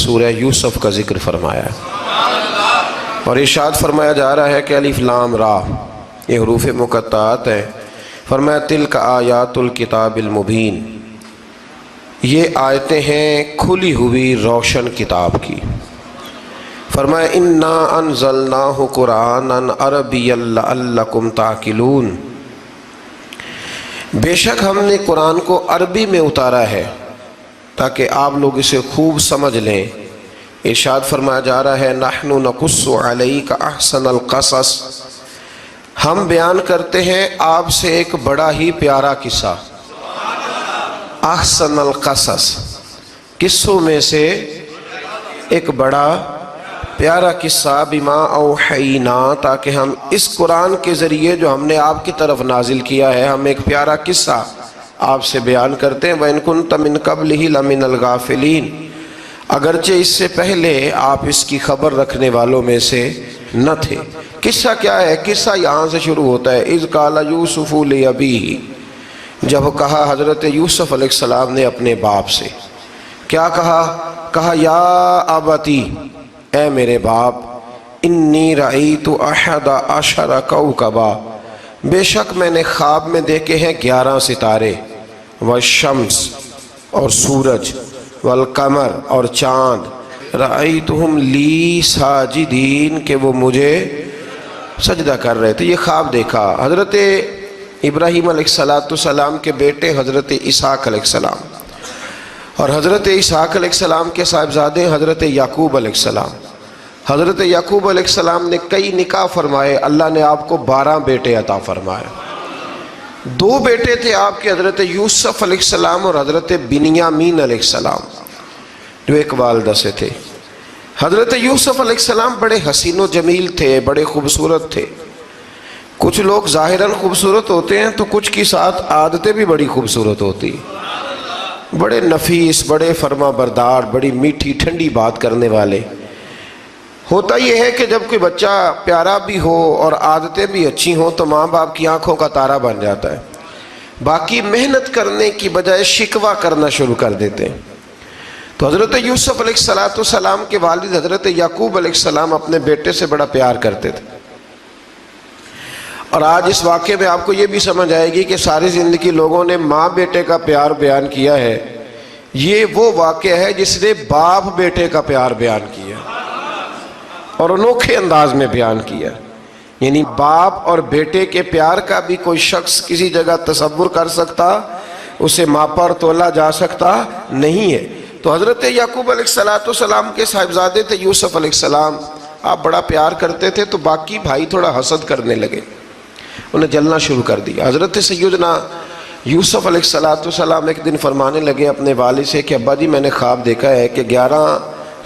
سورہ یوسف کا ذکر فرمایا ہے، اور ارشاد فرمایا جا رہا ہے کہ الف لام را یہ حروف مقطعات ہیں۔ فرمایا تلک آیات الکتاب المبین، یہ آیتیں ہیں کھلی ہوئی روشن کتاب کی۔ فرمایا انا انزلناہ قرآنا عربیا لعلکم تعقلون، بے شک ہم نے قرآن کو عربی میں اتارا ہے تاکہ آپ لوگ اسے خوب سمجھ لیں۔ ارشاد فرمایا جا رہا ہے نحن نقص علیک احسن القصص، ہم بیان کرتے ہیں آپ سے ایک بڑا ہی پیارا قصہ۔ احسن القصص، قصوں میں سے ایک بڑا پیارا قصہ، بما اوحینا، تاکہ ہم اس قرآن کے ذریعے جو ہم نے آپ کی طرف نازل کیا ہے، ہم ایک پیارا قصہ آپ سے بیان کرتے ہیں۔ وَإِن كُنتَ مِن قَبْلِهِ لَمِنَ الْغَافِلِينَ، اگرچہ اس سے پہلے آپ اس کی خبر رکھنے والوں میں سے نہ تھے۔ قصہ کیا ہے؟ قصہ یہاں سے شروع ہوتا ہے، اذ قال یوسف لأبیہ، جب کہا حضرت یوسف علیہ السلام نے اپنے باپ سے، کیا کہا؟ کہا یا ابتی، اے میرے باپ، انی رأیت احد عشر کوکبا، بے شک میں نے خواب میں دیکھے ہیں 11 ستارے، والشمس اور سورج، والقمر اور چاند، رأیتہم لی ساجدین، کہ وہ مجھے سجدہ کر رہے تھے۔ یہ خواب دیکھا حضرت ابراہیم علیہ السلام کے بیٹے حضرت اسحاق علیہ السلام، اور حضرت اسحاق علیہ السلام کے صاحبزادے حضرت یعقوب علیہ السلام۔ حضرت یعقوب علیہ السلام نے کئی نکاح فرمائے، اللہ نے آپ کو 12 بیٹے عطا فرمائے۔ 2 بیٹے تھے آپ کے، حضرت یوسف علیہ السلام اور حضرت بنیامین علیہ السلام، جو ایک والدہ سے تھے۔ حضرت یوسف علیہ السلام بڑے حسین و جمیل تھے، بڑے خوبصورت تھے۔ کچھ لوگ ظاہراً خوبصورت ہوتے ہیں تو کچھ کی ساتھ عادتیں بھی بڑی خوبصورت ہوتی، بڑے نفیس، بڑے فرما بردار، بڑی میٹھی ٹھنڈی بات کرنے والے۔ ہوتا یہ ہے کہ جب کوئی بچہ پیارا بھی ہو اور عادتیں بھی اچھی ہوں تو ماں باپ کی آنکھوں کا تارا بن جاتا ہے، باقی محنت کرنے کی بجائے شکوہ کرنا شروع کر دیتے ہیں۔ تو حضرت یوسف علیہ السلام کے والد حضرت یعقوب علیہ السلام اپنے بیٹے سے بڑا پیار کرتے تھے، اور آج اس واقعے میں آپ کو یہ بھی سمجھ آئے گی کہ ساری زندگی لوگوں نے ماں بیٹے کا پیار بیان کیا ہے، یہ وہ واقعہ ہے جس نے باپ بیٹے کا پیار بیان کیا اور انوکھے انداز میں بیان کیا۔ یعنی باپ اور بیٹے کے پیار کا بھی کوئی شخص کسی جگہ تصور کر سکتا، اسے ماپا اور تولا جا سکتا نہیں ہے۔ تو حضرت یعقوب علیہ السلام کے صاحبزادے تھے یوسف علیہ السلام، آپ بڑا پیار کرتے تھے تو باقی بھائی تھوڑا حسد کرنے لگے، انہیں جلنا شروع کر دیا۔ حضرت سیدنا یوسف علیہ السلام ایک دن فرمانے لگے اپنے والد سے کہ ابا جی میں نے خواب دیکھا ہے کہ 11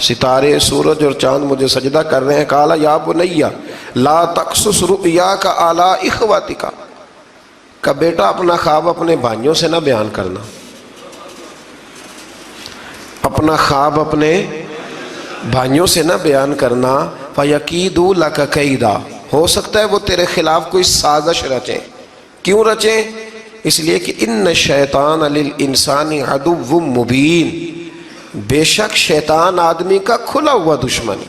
ستارے، سورج اور چاند مجھے سجدہ کر رہے ہیں۔ قال یا بنی لا تقصص رؤیاک علی اخوتک، کہ بیٹا اپنا خواب اپنے بھائیوں سے نہ بیان کرنا، اپنا خواب اپنے بھائیوں سے نہ بیان کرنا، فَيَكِيدُوا لَكَ كَيْدًا، ہو سکتا ہے وہ تیرے خلاف کوئی سازش رچیں۔ کیوں رچیں؟ اس لیے کہ ان الشیطان للانسان عدو مبین، بے شک شیطان آدمی کا کھلا ہوا دشمن،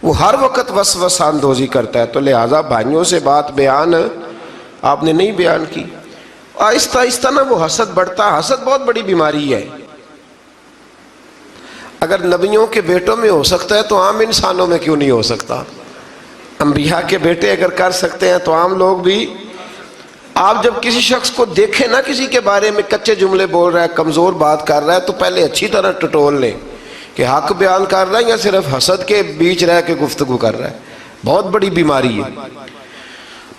وہ ہر وقت وسوسہ اندوزی کرتا ہے، تو لہٰذا بھائیوں سے بات بیان آپ نے نہیں بیان کی۔ آہستہ آہستہ نہ وہ حسد بڑھتا، حسد بہت بڑی بیماری ہے۔ اگر نبیوں کے بیٹوں میں ہو سکتا ہے تو عام انسانوں میں کیوں نہیں ہو سکتا؟ انبیاء کے بیٹے اگر کر سکتے ہیں تو عام لوگ بھی۔ آپ جب کسی شخص کو دیکھیں نا کسی کے بارے میں کچے جملے بول رہا ہے، کمزور بات کر رہا ہے، تو پہلے اچھی طرح ٹٹول لیں کہ حق بیان کر رہا ہے یا صرف حسد کے بیچ رہ کے گفتگو کر رہا ہے۔ بہت بڑی بیماری ہے۔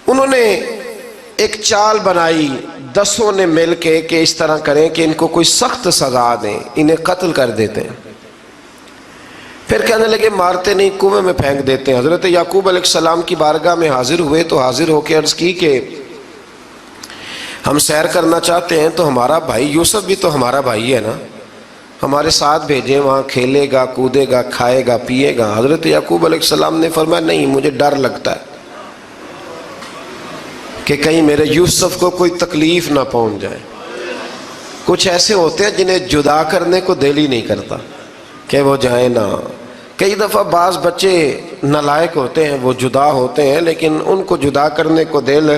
انہوں نے ایک چال بنائی 10 نے مل کے کہ اس طرح کریں کہ ان کو کوئی سخت سزا دیں، انہیں قتل کر دیتے ہیں۔ پھر کہنے لگے مارتے نہیں، کنویں میں پھینک دیتے ہیں۔ حضرت یعقوب علیہ السلام کی بارگاہ میں حاضر ہوئے تو حاضر ہو کے عرض کی کہ ہم سیر کرنا چاہتے ہیں تو ہمارا بھائی یوسف بھی تو ہمارا بھائی ہے نا، ہمارے ساتھ بھیجیں، وہاں کھیلے گا، کودے گا، کھائے گا، پیے گا۔ حضرت یعقوب علیہ السلام نے فرمایا نہیں، مجھے ڈر لگتا ہے کہ کہیں میرے یوسف کو کوئی تکلیف نہ پہنچ جائے۔ کچھ ایسے ہوتے ہیں جنہیں جدا کرنے کو دل ہی نہیں کرتا، کہ وہ جائیں نہ۔ کئی دفعہ بعض بچے نالائق ہوتے ہیں، وہ جدا ہوتے ہیں، لیکن ان کو جدا کرنے کو دل،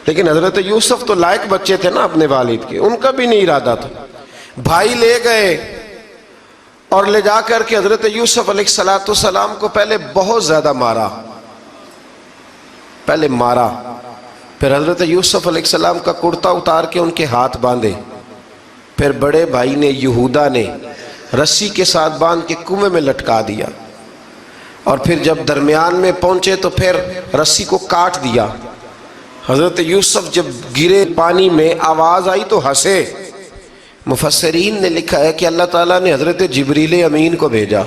لیکن حضرت یوسف تو لائق بچے تھے نا اپنے والد کے، ان کا بھی نہیں ارادہ تھا۔ بھائی لے گئے اور لے جا کر کے حضرت یوسف علیہ السلام کو پہلے بہت زیادہ مارا، پھر حضرت یوسف علیہ السلام کا کرتا اتار کے ان کے ہاتھ باندھے، پھر بڑے بھائی نے یہودا نے رسی کے ساتھ باندھ کے کنویں میں لٹکا دیا، اور پھر جب درمیان میں پہنچے تو پھر رسی کو کاٹ دیا۔ حضرت یوسف جب گرے پانی میں آواز آئی تو ہنسے۔ مفسرین نے لکھا ہے کہ اللہ تعالیٰ نے حضرت جبریل امین کو بھیجا،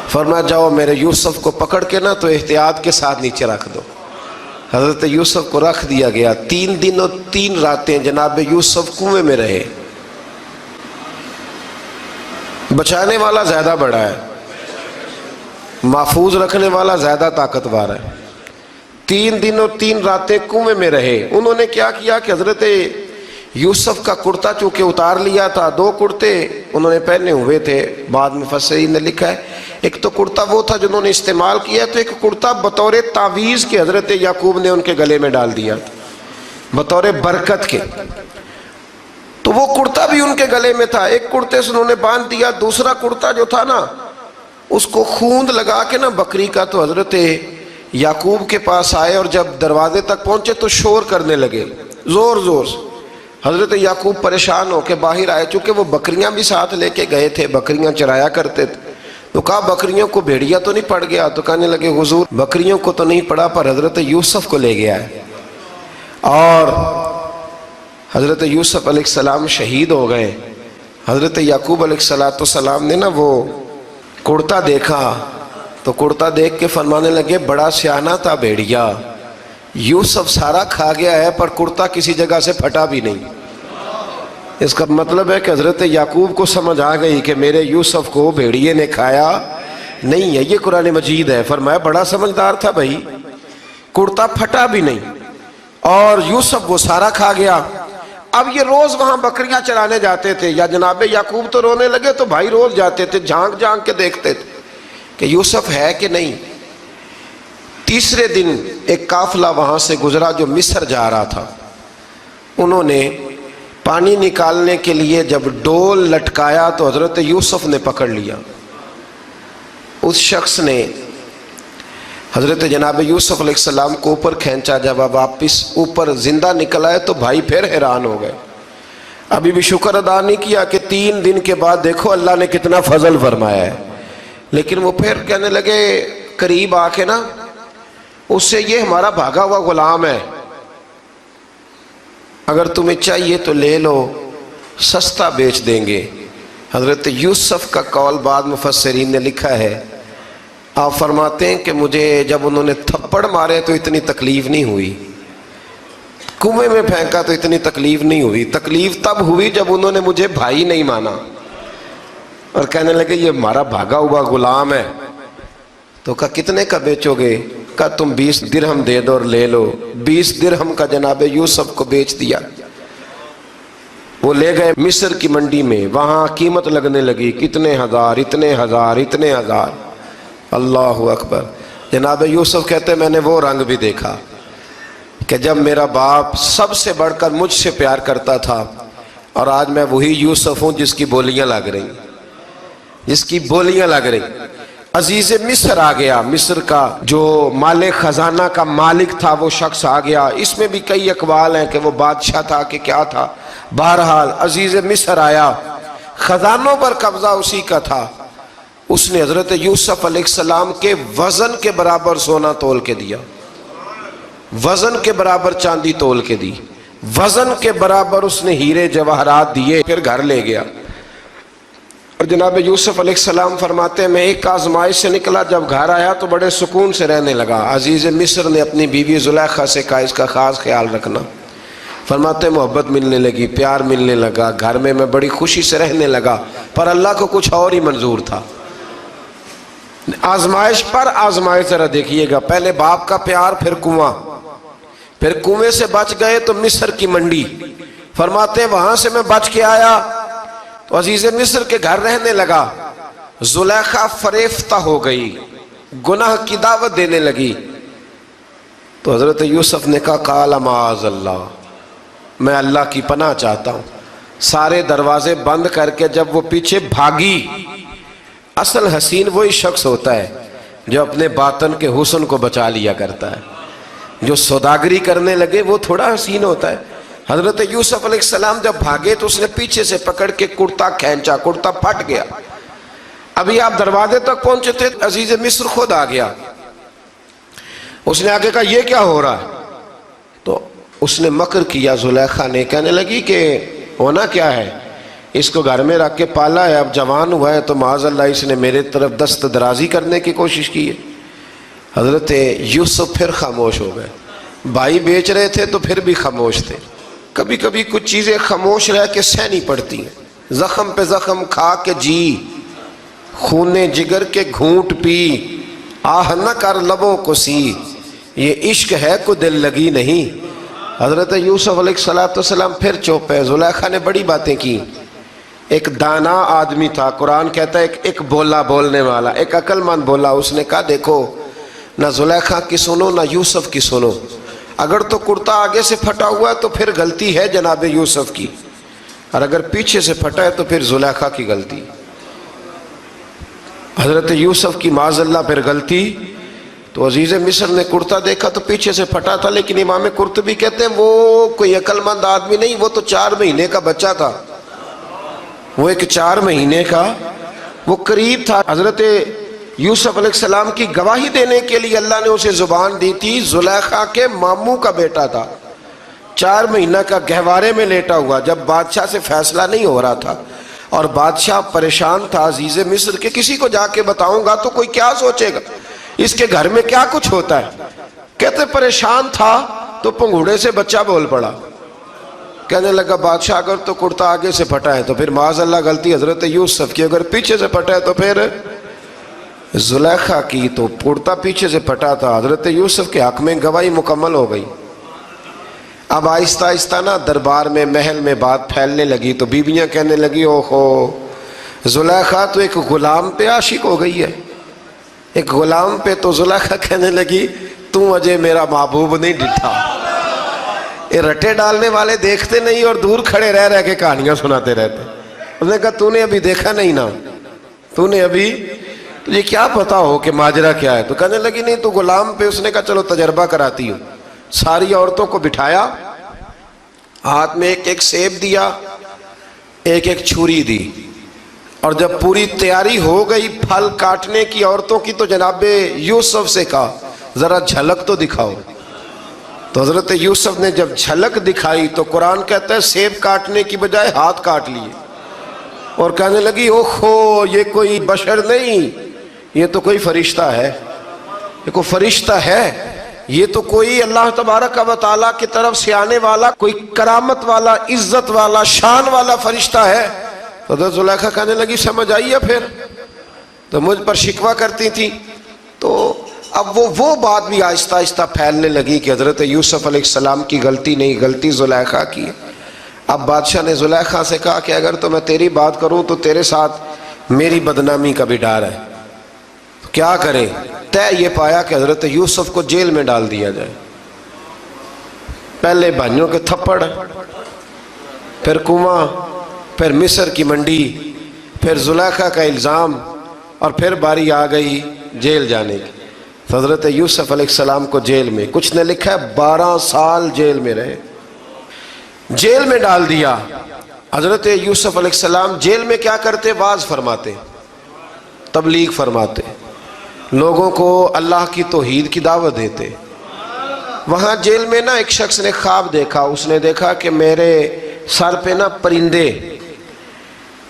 فرمایا جاؤ میرے یوسف کو پکڑ کے نا تو احتیاط کے ساتھ نیچے رکھ دو۔ حضرت یوسف کو رکھ دیا گیا۔ 3 دن اور 3 راتیں جناب یوسف کنویں میں رہے۔ بچانے والا زیادہ بڑا ہے، محفوظ رکھنے والا زیادہ طاقتور ہے۔ 3 دن اور 3 راتیں کنویں میں رہے۔ انہوں نے کیا کیا کہ حضرت یوسف کا کرتا چونکہ اتار لیا تھا، 2 کرتے انہوں نے پہنے ہوئے تھے، بعد مفسرین نے لکھا ہے ایک تو کرتا وہ تھا جنہوں نے استعمال کیا، تو ایک کرتا بطور تعویذ کے حضرت یعقوب نے ان کے گلے میں ڈال دیا بطور برکت کے، تو وہ کرتا بھی ان کے گلے میں تھا۔ ایک کرتے سے انہوں نے باندھ دیا، دوسرا کرتا جو تھا نا اس کو خوند لگا کے نا بکری کا، تو حضرت یعقوب کے پاس آئے اور جب دروازے تک پہنچے تو شور کرنے لگے زور زور سے۔ حضرت یعقوب پریشان ہو کے باہر آئے، چونکہ وہ بکریاں بھی ساتھ لے کے گئے تھے، بکریاں چرایا کرتے تھے، تو کہا بکریوں کو بھیڑیا تو نہیں پڑ گیا؟ تو کہنے لگے حضور بکریوں کو تو نہیں پڑا، پر حضرت یوسف کو لے گیا ہے۔ اور حضرت یوسف علیہ السلام شہید ہو گئے۔ حضرت یعقوب علیہ السلام نے نا وہ کرتا دیکھا تو کرتا دیکھ کے فرمانے لگے بڑا سیانہ تھا بھیڑیا، یوسف سارا کھا گیا ہے پر کرتا کسی جگہ سے پھٹا بھی نہیں۔ اس کا مطلب ہے کہ حضرت یعقوب کو سمجھ آ گئی کہ میرے یوسف کو بھیڑیے نے کھایا نہیں ہے۔ یہ قرآن مجید ہے، فرمایا بڑا سمجھدار تھا بھائی، کرتا پھٹا بھی نہیں اور یوسف وہ سارا کھا گیا۔ اب یہ روز وہاں بکریاں چرانے جاتے تھے، یا جناب یعقوب تو رونے لگے تو بھائی روز جاتے تھے، جھانک جھانک کے دیکھتے تھے کہ یوسف ہے کہ نہیں۔ تیسرے دن ایک قافلہ وہاں سے گزرا جو مصر جا رہا تھا، انہوں نے پانی نکالنے کے لیے جب ڈول لٹکایا تو حضرت یوسف نے پکڑ لیا۔ اس شخص نے حضرت جناب یوسف علیہ السلام کو اوپر کھینچا، جب آپ واپس اوپر زندہ نکل آئے تو بھائی پھر حیران ہو گئے، ابھی بھی شکر ادا نہیں کیا کہ 3 دن کے بعد دیکھو اللہ نے کتنا فضل فرمایا ہے۔ لیکن وہ پھر کہنے لگے قریب آ کے نا اس سے یہ ہمارا بھاگا ہوا غلام ہے، اگر تمہیں چاہیے تو لے لو، سستا بیچ دیں گے۔ حضرت یوسف کا قول بعد مفسرین نے لکھا ہے، آپ فرماتے ہیں کہ مجھے جب انہوں نے تھپڑ مارے تو اتنی تکلیف نہیں ہوئی، کنویں میں پھینکا تو اتنی تکلیف نہیں ہوئی، تکلیف تب ہوئی جب انہوں نے مجھے بھائی نہیں مانا اور کہنے لگے یہ ہمارا بھاگا ہوا غلام ہے۔ تو کہا کتنے کا بیچو گے؟ کہا تم 20 درہم دے دو اور لے لو۔ 20 درہم کا جناب یوسف کو بیچ دیا۔ وہ لے گئے مصر کی منڈی میں، وہاں قیمت لگنے لگی، کتنے ہزار، اتنے ہزار، اتنے ہزار۔ اللہ اکبر۔ جناب یوسف کہتے میں نے وہ رنگ بھی دیکھا کہ جب میرا باپ سب سے بڑھ کر مجھ سے پیار کرتا تھا، اور آج میں وہی یوسف ہوں جس کی بولیاں لگ رہی، جس کی بولیاں لگ رہی۔ عزیز مصر آ گیا، مصر کا جو مال خزانہ کا مالک تھا وہ شخص آ گیا۔ اس میں بھی کئی اقوال ہیں کہ وہ بادشاہ تھا کہ کیا تھا، بہرحال عزیز مصر آیا، خزانوں پر قبضہ اسی کا تھا۔ اس نے حضرت یوسف علیہ السلام کے وزن کے برابر سونا تول کے دیا، وزن کے برابر چاندی تول کے دی، وزن کے برابر اس نے ہیرے جواہرات دیے، پھر گھر لے گیا۔ اور جناب یوسف علیہ السلام فرماتے ہیں میں ایک آزمائش سے نکلا، جب گھر آیا تو بڑے سکون سے رہنے لگا۔ عزیز مصر نے اپنی بیوی زلیخا سے کہا اس کا خاص خیال رکھنا۔ فرماتے ہیں محبت ملنے لگی، پیار ملنے لگا، گھر میں بڑی خوشی سے رہنے لگا، پر اللہ کو کچھ اور ہی منظور تھا۔ آزمائش پر آزمائش ذرا دیکھیے گا، پہلے باپ کا پیار، پھر کنواں، پھر کنویں سے بچ گئے تو مصر کی منڈی۔ فرماتے ہیں وہاں سے میں بچ کے آیا تو عزیز مصر کے گھر رہنے لگا، زلیخا فریفتہ ہو گئی، گناہ کی دعوت دینے لگی، تو حضرت یوسف نے کہا قال معاذ اللہ، میں اللہ کی پناہ چاہتا ہوں۔ سارے دروازے بند کر کے جب وہ پیچھے بھاگی، اصل حسین وہی شخص ہوتا ہے جو اپنے باطن کے حسن کو بچا لیا کرتا ہے۔ جو سوداگری کرنے لگے وہ تھوڑا حسین ہوتا ہے۔ حضرت یوسف علیہ السلام جب بھاگے تو اس نے پیچھے سے پکڑ کے کرتا کھینچا، کرتا پھٹ گیا۔ ابھی آپ دروازے تک پہنچے تھے، عزیز مصر خود آ گیا۔ اس نے آگے کہا یہ کیا ہو رہا ہے؟ تو اس نے مکر کیا، زلیخا نے، کہنے لگی کہ ہونا کیا ہے، اس کو گھر میں رکھ کے پالا ہے، اب جوان ہوا ہے تو معاذ اللہ اس نے میرے طرف دست درازی کرنے کی کوشش کی ہے۔ حضرت یوسف پھر خاموش ہو گئے۔ بھائی بیچ رہے تھے تو پھر بھی خاموش تھے۔ کبھی کبھی کچھ چیزیں خاموش رہ کے سہنی پڑتی ہیں۔ زخم پہ زخم کھا کے جی، خون جگر کے گھونٹ پی، آہ نہ کر لبوں کو سی، یہ عشق ہے کو دل لگی نہیں۔ حضرت یوسف علیہ السلام پھر چپ ہے۔ زلیخا نے بڑی باتیں کی۔ ایک دانا آدمی تھا، قرآن کہتا ہے ایک بولا بولنے والا، ایک عقل مند بولا۔ اس نے کہا دیکھو، نہ زلیخا کی سنو نہ یوسف کی سنو، اگر تو کرتا آگے سے پھٹا ہوا ہے تو پھر غلطی ہے جناب یوسف کی، اور اگر پیچھے سے پھٹا ہے تو پھر زلیخا کی غلطی۔ حضرت یوسف کی معاذ اللہ پھر غلطی۔ تو عزیز مصر نے کرتا دیکھا تو پیچھے سے پھٹا تھا، لیکن امام قرطبی کہتے ہیں وہ کوئی عقل مند آدمی نہیں، وہ تو 4 مہینے کا بچہ تھا، وہ ایک 4 مہینے کا، وہ قریب تھا۔ حضرت یوسف علیہ السلام کی گواہی دینے کے لیے اللہ نے اسے زبان دی تھی۔ زلیخا کے ماموں کا بیٹا تھا، 4 مہینہ کا گہوارے میں لیٹا ہوا، جب بادشاہ سے فیصلہ نہیں ہو رہا تھا اور بادشاہ پریشان تھا عزیز مصر کہ کسی کو جا کے بتاؤں گا تو کوئی کیا سوچے گا، اس کے گھر میں کیا کچھ ہوتا ہے۔ کہتے پریشان تھا تو پنگوڑے سے بچہ بول پڑا، کہنے لگا بادشاہ اگر تو کرتا آگے سے پھٹا ہے تو پھر معاذ اللہ غلطی حضرت یوسف کی، اگر پیچھے سے پھٹا ہے تو پھر زلیخا کی۔ تو کرتا پیچھے سے پھٹا تھا، حضرت یوسف کے حق میں گواہی مکمل ہو گئی۔ اب آہستہ آہستہ نا دربار میں محل میں بات پھیلنے لگی، تو بیویاں کہنے لگی اوہو زلیخا تو ایک غلام پہ عاشق ہو گئی ہے، ایک غلام پہ۔ تو زلیخا کہنے لگی تم اجے میرا محبوب نہیں ڈٹھا۔ یہ رٹے ڈالنے والے دیکھتے نہیں اور دور کھڑے رہ رہ کے کہانیاں سناتے رہتے۔ اس نے کہا تو نے ابھی دیکھا نہیں نا، تو نے ابھی، تجھے کیا پتا ہو کہ ماجرا کیا ہے؟ تو کہنے لگی نہیں تو غلام پہ۔ اس نے کہا چلو تجربہ کراتی ہوں۔ ساری عورتوں کو بٹھایا، ہاتھ میں ایک ایک سیب دیا، ایک ایک چھری دی، اور جب پوری تیاری ہو گئی پھل کاٹنے کی عورتوں کی تو جناب یوسف سے کہا ذرا جھلک تو دکھاؤ۔ تو حضرت یوسف نے جب جھلک دکھائی تو قرآن کہتا ہے سیب کاٹنے کی بجائے ہاتھ کاٹ لیے، اور کہنے لگی اوہو یہ کوئی بشر نہیں، یہ تو کوئی فرشتہ ہے، یہ کوئی فرشتہ ہے، یہ تو کوئی اللہ تبارک و تعالیٰ کی طرف سے آنے والا کوئی کرامت والا، عزت والا، شان والا فرشتہ ہے۔ تو حضرت زلیخا کہنے لگی سمجھ آئی ہے پھر، تو مجھ پر شکوہ کرتی تھی۔ تو اب وہ بات بھی آہستہ آہستہ پھیلنے لگی کہ حضرت یوسف علیہ السلام کی غلطی نہیں، غلطی زلیخا کی۔ اب بادشاہ نے زلیخا سے کہا کہ اگر تو میں تیری بات کروں تو تیرے ساتھ میری بدنامی کا بھی ڈر ہے، کیا کرے؟ طے یہ پایا کہ حضرت یوسف کو جیل میں ڈال دیا جائے۔ پہلے بھائیوں کے تھپڑ، پھر کنواں، پھر مصر کی منڈی، پھر زلیخا کا الزام، اور پھر باری آ گئی جیل جانے کی۔ حضرت یوسف علیہ السلام کو جیل میں، کچھ نے لکھا ہے 12 سال جیل میں رہے، جیل میں ڈال دیا۔ حضرت یوسف علیہ السلام جیل میں کیا کرتے؟ واعظ فرماتے، تبلیغ فرماتے، لوگوں کو اللہ کی توحید کی دعوت دیتے۔ وہاں جیل میں نا ایک شخص نے خواب دیکھا، اس نے دیکھا کہ میرے سر پہ نا پرندے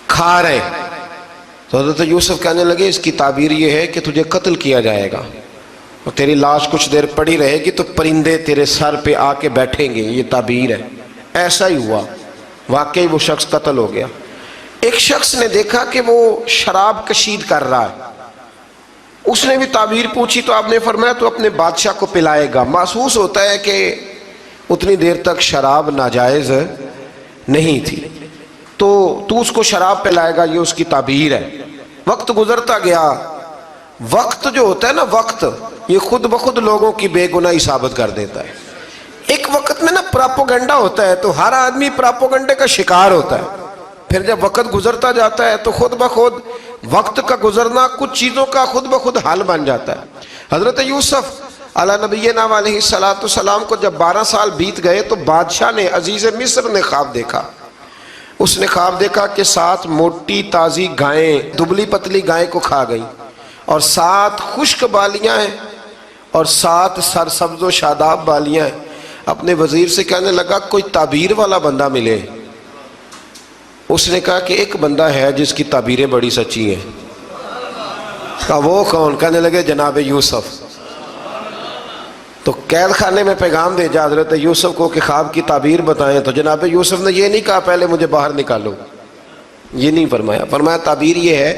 کھا رہے۔ تو حضرت یوسف کہنے لگے اس کی تعبیر یہ ہے کہ تجھے قتل کیا جائے گا، اور تیری لاش کچھ دیر پڑی رہے گی تو پرندے تیرے سر پہ آ کے بیٹھیں گے، یہ تعبیر ہے۔ ایسا ہی ہوا، واقعی وہ شخص قتل ہو گیا۔ ایک شخص نے دیکھا کہ وہ شراب کشید کر رہا ہے، اس نے بھی تعبیر پوچھی تو آپ نے فرمایا تو اپنے بادشاہ کو پلائے گا۔ محسوس ہوتا ہے کہ اتنی دیر تک شراب ناجائز نہیں تھی، تو اس کو شراب پلائے گا، یہ اس کی تعبیر ہے۔ وقت گزرتا گیا. وقت جو ہوتا ہے نا، وقت یہ خود بخود لوگوں کی بے گناہی ثابت کر دیتا ہے. ایک وقت میں نا پراپوگنڈا ہوتا ہے تو ہر آدمی پراپوگنڈے کا شکار ہوتا ہے. پھر جب وقت گزرتا جاتا ہے تو خود بخود وقت کا گزرنا کچھ چیزوں کا خود بخود حل بن جاتا ہے. حضرت یوسف علی نبینا علیہ السلام کو جب 12 سال بیت گئے تو بادشاہ نے، عزیز مصر نے خواب دیکھا. اس نے خواب دیکھا کہ 7 موٹی تازی گائیں دبلی پتلی گائیں کو کھا گئیں، اور 7 خشک بالیاں ہیں اور 7 سرسبز و شاداب بالیاں ہیں. اپنے وزیر سے کہنے لگا کوئی تعبیر والا بندہ ملے. اس نے کہا کہ ایک بندہ ہے جس کی تعبیریں بڑی سچی ہیں. کہا وہ کون؟ کہنے لگے جناب یوسف. تو قید خانے میں پیغام بھیجا حضرت یوسف کو کہ خواب کی تعبیر بتائیں. تو جناب یوسف نے یہ نہیں کہا پہلے مجھے باہر نکالو، یہ نہیں فرمایا. فرمایا تعبیر یہ ہے،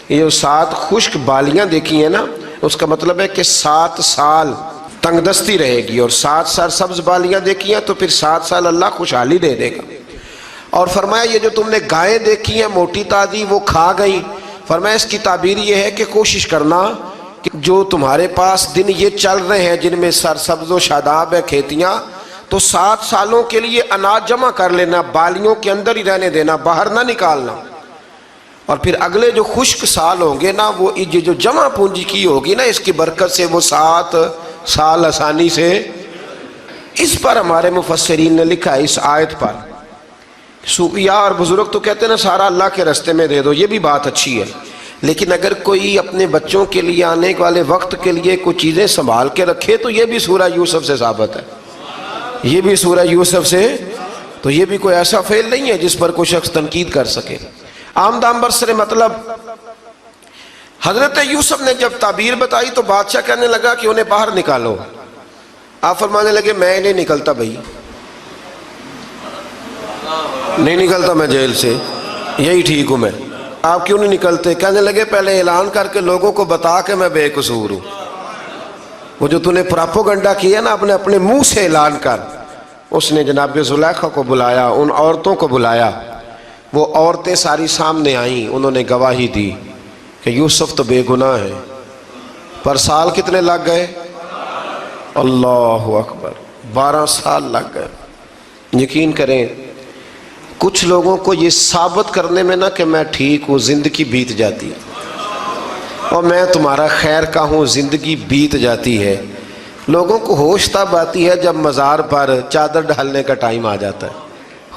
یہ جو 7 خشک بالیاں دیکھی ہیں نا، اس کا مطلب ہے کہ 7 سال تنگ دستی رہے گی، اور 7 سرسبز بالیاں دیکھی ہیں تو پھر 7 سال اللہ خوشحالی دے دے گا. اور فرمایا یہ جو تم نے گائیں دیکھی ہیں موٹی تازی وہ کھا گئی، فرمایا اس کی تعبیر یہ ہے کہ کوشش کرنا کہ جو تمہارے پاس دن یہ چل رہے ہیں جن میں سرسبز و شاداب ہے کھیتیاں، تو 7 سالوں کے لیے اناج جمع کر لینا، بالیوں کے اندر ہی رہنے دینا، باہر نہ نکالنا. اور پھر اگلے جو خشک سال ہوں گے نا، وہ یہ جو جمع پونجی کی ہوگی نا، اس کی برکت سے وہ 7 سال آسانی سے. اس پر ہمارے مفسرین نے لکھا ہے، اس آیت پر صوفیاء اور بزرگ تو کہتے ہیں نا سارا اللہ کے راستے میں دے دو، یہ بھی بات اچھی ہے، لیکن اگر کوئی اپنے بچوں کے لیے آنے والے وقت کے لیے کچھ چیزیں سنبھال کے رکھے تو یہ بھی سورہ یوسف سے ثابت ہے. یہ بھی سورہ یوسف سے، تو یہ بھی کوئی ایسا فعل نہیں ہے جس پر کوئی شخص تنقید کر سکے. آمدام برسر مطلب حضرت یوسف نے جب تعبیر بتائی تو بادشاہ کہنے لگا کہ انہیں باہر نکالو. آپ فرمانے لگے میں نہیں نکلتا بھائی، نہیں نکلتا میں جیل سے، یہی ٹھیک ہوں میں. آپ کیوں نہیں نکلتے؟ کہنے لگے پہلے اعلان کر کے لوگوں کو بتا کہ میں بے قصور ہوں. وہ جو تُو نے پراپوگنڈا کیا نا اپنے منہ سے اعلان کر. اس نے جناب زلیخا کو بلایا، ان عورتوں کو بلایا، وہ عورتیں ساری سامنے آئیں، انہوں نے گواہی دی کہ یوسف تو بے گناہ ہے. پر سال کتنے لگ گئے؟ اللہ اکبر، 12 سال لگ گئے. یقین کریں کچھ لوگوں کو یہ ثابت کرنے میں نا کہ میں ٹھیک ہوں زندگی بیت جاتی ہے، اور میں تمہارا خیر کا ہوں زندگی بیت جاتی ہے. لوگوں کو ہوش تب آتی ہے جب مزار پر چادر ڈالنے کا ٹائم آ جاتا ہے،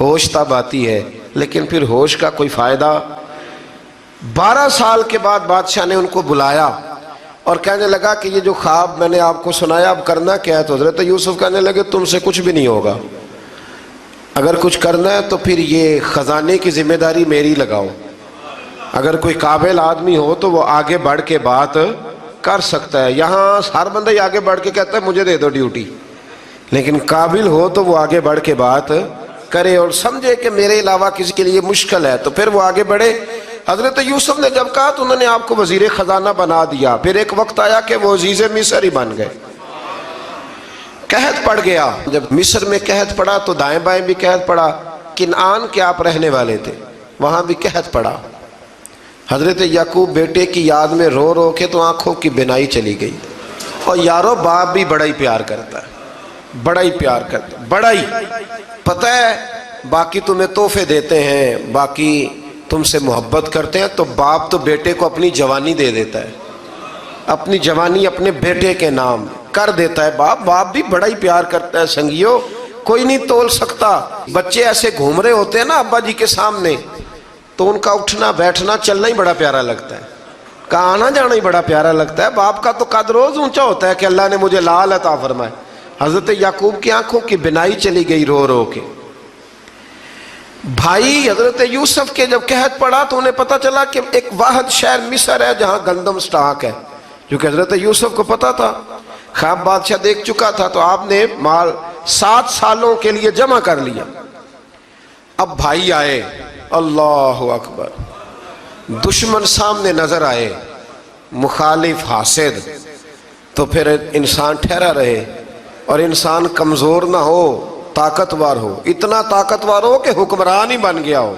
ہوش تب آتی ہے، لیکن پھر ہوش کا کوئی فائدہ. 12 سال کے بعد بادشاہ نے ان کو بلایا اور کہنے لگا کہ یہ جو خواب میں نے آپ کو سنایا اب کرنا کیا ہے؟ تو حضرت یوسف کہنے لگے تم سے کچھ بھی نہیں ہوگا، اگر کچھ کرنا ہے تو پھر یہ خزانے کی ذمہ داری میری لگاؤ. اگر کوئی قابل آدمی ہو تو وہ آگے بڑھ کے بات کر سکتا ہے. یہاں ہر بندہ ہی آگے بڑھ کے کہتا ہے مجھے دے دو ڈیوٹی، لیکن قابل ہو تو وہ آگے بڑھ کے بات کرے اور سمجھے کہ میرے علاوہ کسی کے لیے مشکل ہے تو پھر وہ آگے بڑھے. حضرت یوسف نے جب کہا تو انہوں نے آپ کو وزیر خزانہ بنا دیا. پھر ایک وقت آیا کہ وہ عزیز مصر ہی بن گئے. قحط پڑ گیا، جب مصر میں قحط پڑا تو دائیں بائیں بھی قحط پڑا. کنعان کے آپ رہنے والے تھے، وہاں بھی قحط پڑا. حضرت یعقوب بیٹے کی یاد میں رو رو کے تو آنکھوں کی بینائی چلی گئی. اور یارو باپ بھی بڑا ہی پیار کرتا ہے، بڑا ہی پیار کرتا ہے، بڑا ہی. پتہ ہے باقی تمہیں تحفے دیتے ہیں، باقی تم سے محبت کرتے ہیں، تو باپ تو بیٹے کو اپنی جوانی دے دیتا ہے، اپنی جوانی اپنے بیٹے کے نام کر دیتا ہے. باپ بھی بڑا ہی پیار کرتا ہے. سنگیو کوئی نہیں تول سکتا. بچے ایسے گھوم رہے ہوتے ہیں نا ابا جی کے سامنے تو ان کا اٹھنا بیٹھنا چلنا ہی بڑا پیارا لگتا ہے، کا آنا جانا ہی بڑا پیارا لگتا ہے. باپ کا تو قد روز اونچا ہوتا ہے کہ اللہ نے مجھے لال عطا فرمائے. حضرت یعقوب کی آنکھوں کی بینائی چلی گئی رو رو کے. بھائی حضرت یوسف کے جب قحط پڑا تو انہیں پتا چلا کہ ایک واحد شہر مصر ہے جہاں گندم سٹاک ہے، کیونکہ حضرت یوسف کو پتا تھا، خواب بادشاہ دیکھ چکا تھا. تو آپ نے مال 7 سالوں کے لیے جمع کر لیا. اب بھائی آئے، اللہ اکبر، دشمن سامنے نظر آئے، مخالف حاسد، تو پھر انسان ٹھہرا رہے اور انسان کمزور نہ ہو، طاقتور ہو. اتنا طاقتور ہو کہ حکمران ہی بن گیا ہو.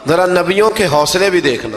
ذرا نبیوں کے حوصلے بھی دیکھنا.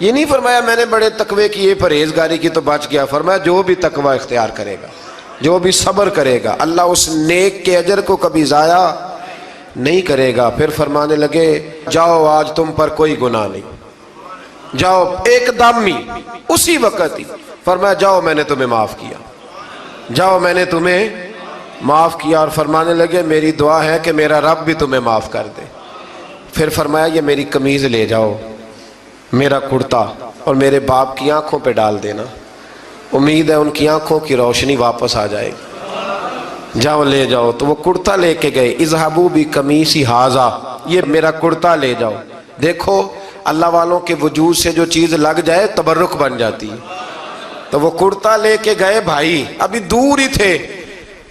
یہ نہیں فرمایا میں نے بڑے تقوی کیے پرہیزگاری کی تو بچ گیا، فرمایا جو بھی تقوی اختیار کرے گا، جو بھی صبر کرے گا، اللہ اس نیک کے اجر کو کبھی ضائع نہیں کرے گا۔ پھر فرمانے لگے جاؤ آج تم پر کوئی گناہ نہیں، جاؤ ایک دم ہی اسی وقت ہی فرمایا جاؤ میں نے تمہیں معاف کیا، جاؤ میں نے تمہیں معاف کیا۔ اور فرمانے لگے میری دعا ہے کہ میرا رب بھی تمہیں معاف کر دے۔ پھر فرمایا یہ میری قمیض لے جاؤ، میرا کرتا، اور میرے باپ کی آنکھوں پہ ڈال دینا، امید ہے ان کی آنکھوں کی روشنی واپس آ جائے گی، جاؤ لے جاؤ۔ تو وہ کرتا لے کے گئے، اذهبوا بقمیصی ھذا، یہ میرا کرتا لے جاؤ۔ دیکھو اللہ والوں کے وجود سے جو چیز لگ جائے تبرک بن جاتی ہے۔ تو وہ کرتا لے کے گئے، بھائی ابھی دور ہی تھے،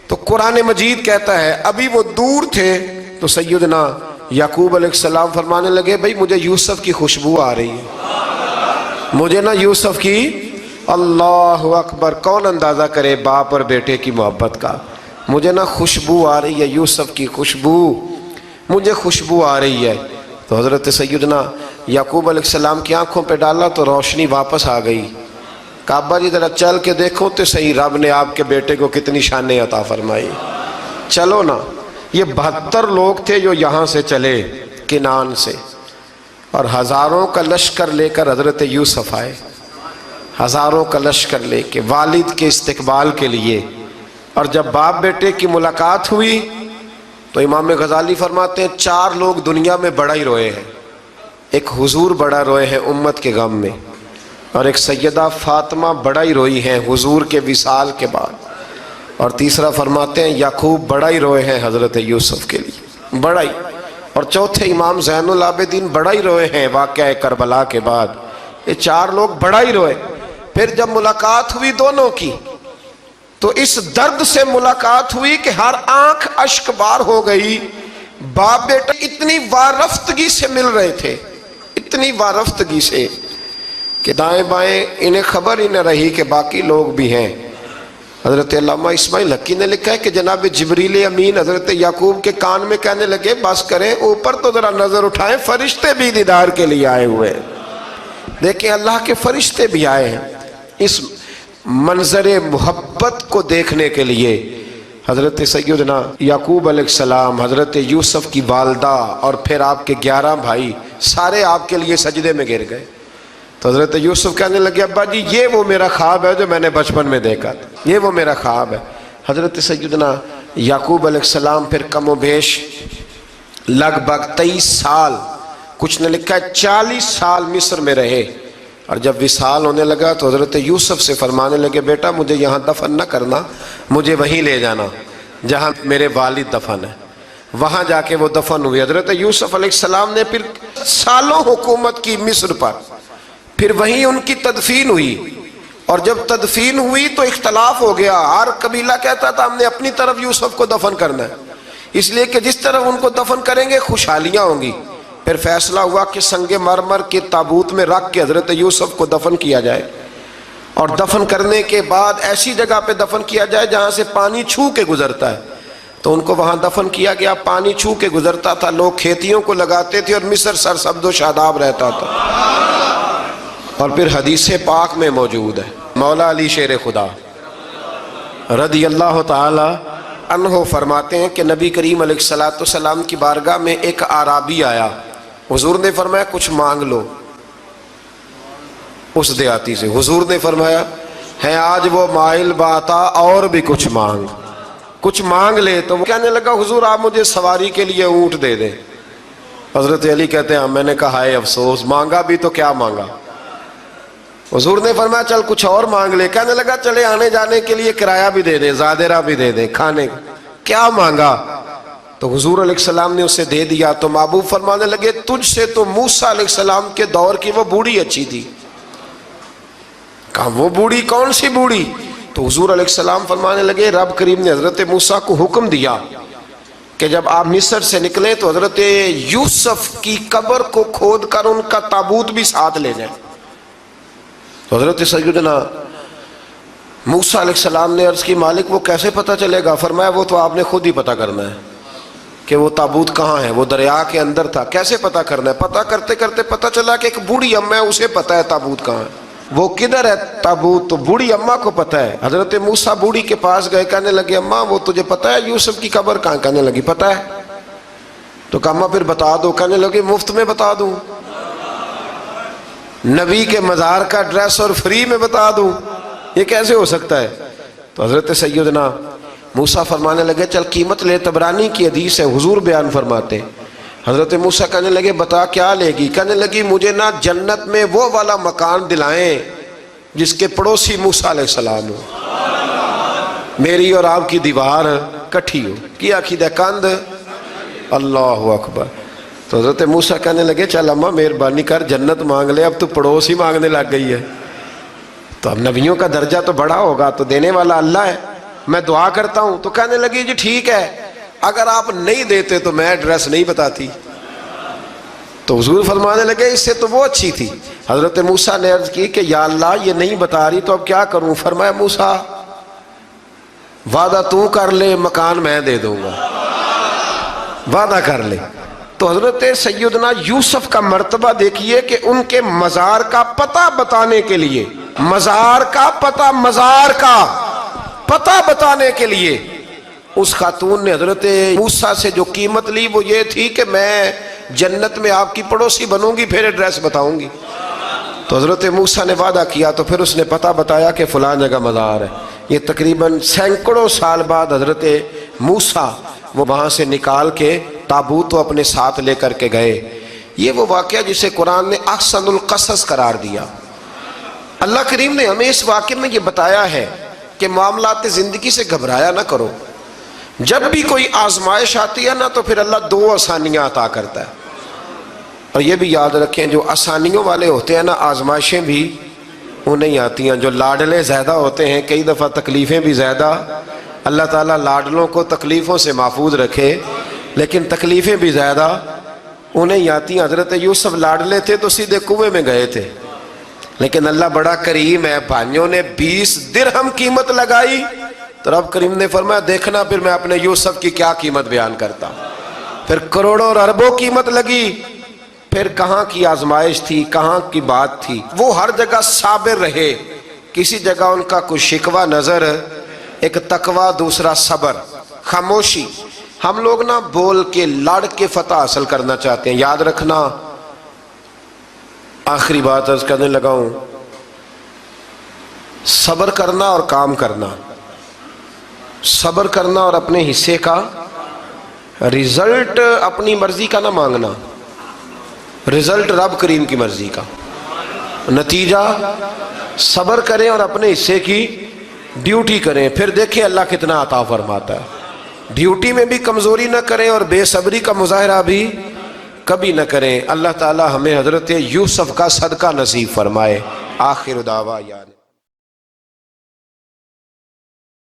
تو قرآن مجید کہتا ہے ابھی وہ دور تھے تو سیدنا یعقوب علیہ السلام فرمانے لگے بھئی مجھے یوسف کی خوشبو آ رہی ہے، مجھے نا یوسف کی، اللہ اکبر، کون اندازہ کرے باپ اور بیٹے کی محبت کا، مجھے نا خوشبو آ رہی ہے، یوسف کی خوشبو، مجھے خوشبو آ رہی ہے۔ تو حضرت سیدنا یعقوب علیہ السلام کی آنکھوں پہ ڈالا تو روشنی واپس آ گئی۔ کعبہ جی ذرا چل کے دیکھو تو صحیح رب نے آپ کے بیٹے کو کتنی شانیں عطا فرمائی۔ چلو نا، یہ 72 لوگ تھے جو یہاں سے چلے کنان سے، اور ہزاروں کا لشکر لے کر حضرت یوسف آئے، ہزاروں کا لشکر لے کے والد کے استقبال کے لیے۔ اور جب باپ بیٹے کی ملاقات ہوئی تو امام غزالی فرماتے ہیں 4 لوگ دنیا میں بڑا ہی روئے ہیں، ایک حضور بڑا روئے ہیں امت کے غم میں، اور ایک سیدہ فاطمہ بڑا ہی روئی ہیں حضور کے وصال کے بعد، اور تیسرا فرماتے ہیں یعقوب بڑا ہی روئے ہیں حضرت یوسف کے لیے، بڑا ہی، اور چوتھے امام زین العابدین بڑا ہی روئے ہیں واقعہ کربلا کے بعد۔ یہ 4 لوگ بڑا ہی روئے۔ پھر جب ملاقات ہوئی دونوں کی تو اس درد سے ملاقات ہوئی کہ ہر آنکھ اشک بار ہو گئی۔ باپ بیٹا اتنی وارفتگی سے مل رہے تھے، اتنی وارفتگی سے کہ دائیں بائیں انہیں خبر ہی نہ رہی کہ باقی لوگ بھی ہیں۔ حضرت علامہ اسماعیل حقی نے لکھا ہے کہ جناب جبریل امین حضرت یعقوب کے کان میں کہنے لگے بس کریں، اوپر تو ذرا نظر اٹھائیں، فرشتے بھی دیدار کے لیے آئے ہوئے ہیں۔ دیکھیں اللہ کے فرشتے بھی آئے ہیں اس منظر محبت کو دیکھنے کے لیے۔ حضرت سیدنا یعقوب علیہ السلام، حضرت یوسف کی والدہ، اور پھر آپ کے 11 بھائی سارے آپ کے لیے سجدے میں گر گئے۔ تو حضرت یوسف کہنے لگے ابا جی یہ وہ میرا خواب ہے جو میں نے بچپن میں دیکھا تھا، یہ وہ میرا خواب ہے۔ حضرت سیدنا یعقوب علیہ السلام پھر کم و بیش لگ بھگ 23 سال، کچھ نے لکھا ہے 40 سال مصر میں رہے، اور جب وصال ہونے لگا تو حضرت یوسف سے فرمانے لگے بیٹا مجھے یہاں دفن نہ کرنا، مجھے وہیں لے جانا جہاں میرے والد دفن ہے۔ وہاں جا کے وہ دفن ہوئے۔ حضرت یوسف علیہ السلام نے پھر سالوں حکومت کی مصر پر، پھر وہیں ان کی تدفین ہوئی، اور جب تدفین ہوئی تو اختلاف ہو گیا، ہر قبیلہ کہتا تھا ہم نے اپنی طرف یوسف کو دفن کرنا ہے، اس لیے کہ جس طرف ان کو دفن کریں گے خوشحالیاں ہوں گی۔ پھر فیصلہ ہوا کہ سنگ مرمر کے تابوت میں رکھ کے حضرت یوسف کو دفن کیا جائے، اور دفن کرنے کے بعد ایسی جگہ پہ دفن کیا جائے جہاں سے پانی چھو کے گزرتا ہے۔ تو ان کو وہاں دفن کیا گیا، پانی چھو کے گزرتا تھا، لوگ کھیتیوں کو لگاتے تھے، اور مصر سرسبز و شاداب رہتا تھا۔ اور پھر حدیث پاک میں موجود ہے، مولا علی شیر خدا رضی اللہ تعالی عنہ فرماتے ہیں کہ نبی کریم علیہ السلام کی بارگاہ میں ایک اعرابی آیا، حضور نے فرمایا کچھ مانگ لو اس دیہاتی سے۔ حضور نے فرمایا ہے آج وہ مائل باتا، اور بھی کچھ مانگ لے۔ تو وہ کہنے لگا حضور آپ مجھے سواری کے لیے اونٹ دے دیں۔ حضرت علی کہتے ہیں میں نے کہا ہے افسوس، مانگا بھی تو کیا مانگا۔ حضور نے فرمایا چل کچھ اور مانگ لے۔ کہنے لگا چلے آنے جانے کے لیے کرایہ بھی دے دے، زادرہ بھی دے دے، کھانے کیا مانگا۔ تو حضور علیہ السلام نے اسے دے دیا۔ تو محبوب فرمانے لگے تجھ سے تو موسیٰ علیہ السلام کے دور کی وہ بوڑھی اچھی تھی۔ کہا وہ بوڑھی کون سی بوڑھی؟ تو حضور علیہ السلام فرمانے لگے رب کریم نے حضرت موسیٰ کو حکم دیا کہ جب آپ مصر سے نکلیں تو حضرت یوسف کی قبر کو کھود کر ان کا تابوت بھی ساتھ لے جائیں۔ تو حضرت سیدنا موسیٰ علیہ السلام نے عرض کی مالک وہ کیسے پتہ چلے گا؟ فرمایا وہ تو آپ نے خود ہی پتہ کرنا ہے، کہ وہ تابوت کہاں ہے، وہ دریا کے اندر تھا، کیسے پتہ کرنا ہے؟ پتہ کرتے کرتے پتہ چلا کہ ایک بوڑھی اماں ہے، اسے پتہ ہے تابوت کہاں ہے، وہ کدھر ہے تابوت، تو بوڑھی اماں کو پتہ ہے۔ حضرت موسیٰ بوڑھی کے پاس گئے، کہنے لگے اماں وہ تجھے پتہ ہے یوسف کی قبر کہاں؟ کہنے لگی پتہ ہے۔ تو کہا اماں پھر بتا دو، کہنے لگے مفت میں بتا دوں، نبی کے مزار کا ایڈریس اور فری میں بتا دوں، یہ کیسے ہو سکتا ہے؟ تو حضرت سیدنا موسیٰ فرمانے لگے چل قیمت لے، طبرانی کی حدیث ہے، حضور بیان فرماتے ہیں۔ حضرت موسیٰ کہنے لگے بتا کیا لے گی؟ کہنے لگی مجھے نا جنت میں وہ والا مکان دلائیں جس کے پڑوسی موسیٰ علیہ السلام ہو، میری اور آپ کی دیوار کٹھی ہو، کیا عقیدہ کند، اللہ اکبر۔ تو حضرت موسیٰ کہنے لگے چل اماں مہربانی کر جنت مانگ لے، اب تو پڑوس ہی مانگنے لگ گئی ہے، تو اب نبیوں کا درجہ تو بڑا ہوگا، تو دینے والا اللہ ہے، میں دعا کرتا ہوں۔ تو کہنے لگی جی ٹھیک ہے، اگر آپ نہیں دیتے تو میں ایڈریس نہیں بتاتی۔ تو حضور فرمانے لگے اس سے تو وہ اچھی تھی۔ حضرت موسیٰ نے عرض کی کہ یا اللہ یہ نہیں بتا رہی تو اب کیا کروں؟ فرمایا موسیٰ وعدہ تو کر لے، مکان میں دے دوں گا، وعدہ کر لے۔ تو حضرت سیدنا یوسف کا مرتبہ دیکھیے کہ ان کے مزار کا پتہ بتانے کے لیے، مزار کا پتہ، مزار کا پتہ بتانے کے لیے اس خاتون نے حضرت موسیٰ سے جو قیمت لی وہ یہ تھی کہ میں جنت میں آپ کی پڑوسی بنوں گی، پھر ایڈریس بتاؤں گی۔ تو حضرت موسیٰ نے وعدہ کیا، تو پھر اس نے پتہ بتایا کہ فلاں جگہ مزار ہے۔ یہ تقریباً سینکڑوں سال بعد حضرت موسیٰ وہ وہاں سے نکال کے تابوت کو اپنے ساتھ لے کر کے گئے۔ یہ وہ واقعہ جسے قرآن نے احسن القصص قرار دیا۔ اللہ کریم نے ہمیں اس واقعے میں یہ بتایا ہے کہ معاملات زندگی سے گھبرایا نہ کرو، جب بھی کوئی آزمائش آتی ہے نا تو پھر اللہ دو آسانیاں عطا کرتا ہے، اور یہ بھی یاد رکھیں جو آسانیوں والے ہوتے ہیں نا آزمائشیں بھی انہیں آتی ہیں، جو لاڈلے زیادہ ہوتے ہیں کئی دفعہ تکلیفیں بھی زیادہ۔ اللہ تعالیٰ لاڈلوں کو تکلیفوں سے محفوظ رکھے، لیکن تکلیفیں بھی زیادہ انہیں آتی ہیں۔ حضرت یوسف لاڈلے تھے تو سیدھے کنویں میں گئے تھے، لیکن اللہ بڑا کریم ہے، بھائیوں نے 20 درہم قیمت لگائی تو رب کریم نے فرمایا دیکھنا پھر میں اپنے یوسف کی کیا قیمت بیان کرتا ہوں۔ پھر کروڑوں اور اربوں قیمت لگی، پھر کہاں کی آزمائش تھی، کہاں کی بات تھی، وہ ہر جگہ صابر رہے، کسی جگہ ان کا کوئی شکوہ نظر، ایک تقوی، دوسرا صبر، خاموشی۔ ہم لوگ نا بول کے لڑ کے فتح حاصل کرنا چاہتے ہیں، یاد رکھنا۔ آخری بات عرض کرنے لگا ہوں، صبر کرنا اور کام کرنا، صبر کرنا اور اپنے حصے کا رزلٹ اپنی مرضی کا نہ مانگنا، رزلٹ رب کریم کی مرضی کا، نتیجہ صبر کریں اور اپنے حصے کی ڈیوٹی کریں، پھر دیکھیں اللہ کتنا عطا فرماتا ہے۔ ڈیوٹی میں بھی کمزوری نہ کریں اور بے صبری کا مظاہرہ بھی کبھی نہ کریں۔ اللہ تعالی ہمیں حضرت یوسف کا صدقہ نصیب فرمائے۔ آخر دعویٰ